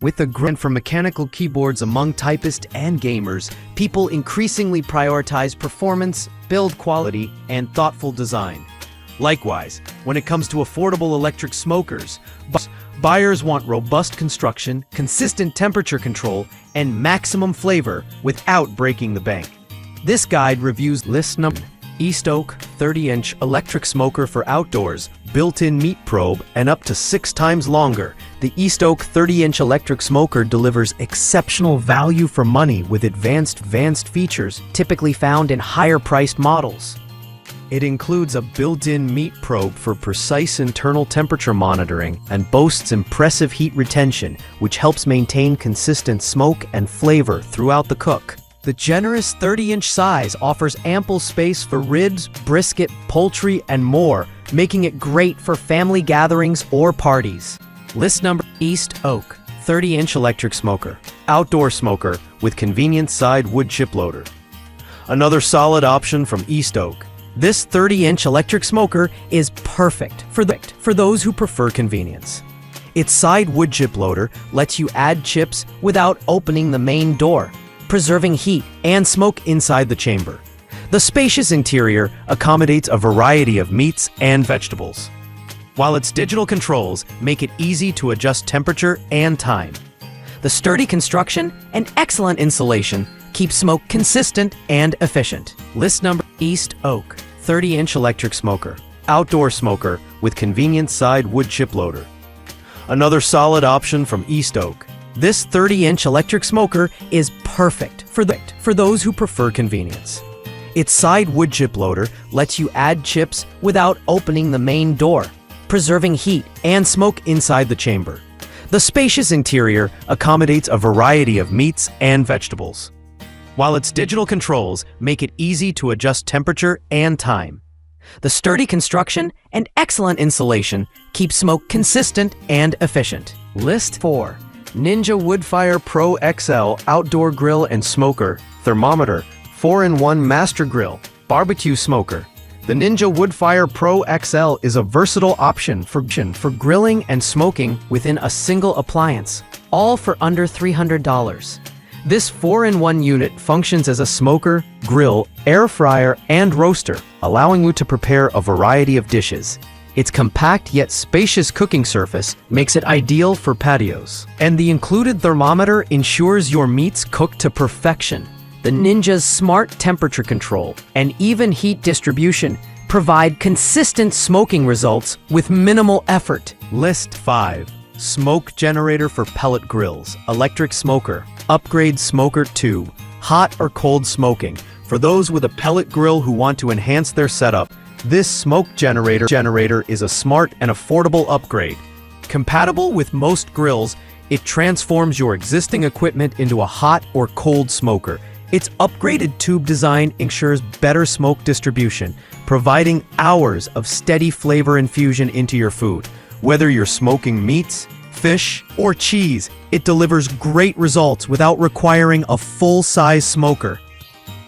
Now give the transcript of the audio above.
With the growth for mechanical keyboards among typists and gamers, people increasingly prioritize performance, build quality, and thoughtful design. Likewise, when it comes to affordable electric smokers, buyers want robust construction, consistent temperature control, and maximum flavor without breaking the bank. This guide reviews list number East Oak 30-inch electric smoker for outdoors, built-in meat probe, and up to 6 times longer. The East Oak 30-inch electric smoker delivers exceptional value for money with advanced features typically found in higher-priced models. It includes a built-in meat probe for precise internal temperature monitoring and boasts impressive heat retention, which helps maintain consistent smoke and flavor throughout the cook. The generous 30-inch size offers ample space for ribs, brisket, poultry, and more, making it great for family gatherings or parties. List number East Oak 30-inch electric smoker, outdoor smoker with convenient side wood chip loader. Another solid option from East Oak. This 30-inch electric smoker is perfect for those who prefer convenience. Its side wood chip loader lets you add chips without opening the main door, preserving heat and smoke inside the chamber. The spacious interior accommodates a variety of meats and vegetables, while its digital controls make it easy to adjust temperature and time. The sturdy construction and excellent insulation keep smoke consistent and efficient. List number East Oak 30-inch electric smoker, outdoor smoker with convenient side wood chip loader. Another solid option from East Oak. This 30-inch electric smoker is perfect for those who prefer convenience. Its side wood chip loader lets you add chips without opening the main door, preserving heat and smoke inside the chamber. The spacious interior accommodates a variety of meats and vegetables, while its digital controls make it easy to adjust temperature and time. The sturdy construction and excellent insulation keep smoke consistent and efficient. List 4. Ninja Woodfire Pro XL Outdoor Grill and Smoker, Thermometer, 4-in-1 Master Grill, Barbecue Smoker. The Ninja Woodfire Pro XL is a versatile option for grilling and smoking within a single appliance, all for under $300. This 4-in-1 unit functions as a smoker, grill, air fryer, and roaster, allowing you to prepare a variety of dishes. Its compact yet spacious cooking surface makes it ideal for patios, and the included thermometer ensures your meats cook to perfection. The Ninja's smart temperature control and even heat distribution provide consistent smoking results with minimal effort. List 5. Smoke generator for pellet grills, electric smoker, upgrade smoker tube, hot or cold smoking. For those with a pellet grill who want to enhance their setup, this smoke generator is a smart and affordable upgrade. Compatible with most grills, it transforms your existing equipment into a hot or cold smoker. Its upgraded tube design ensures better smoke distribution, providing hours of steady flavor infusion into your food. Whether you're smoking meats, fish, or cheese, it delivers great results without requiring a full-size smoker.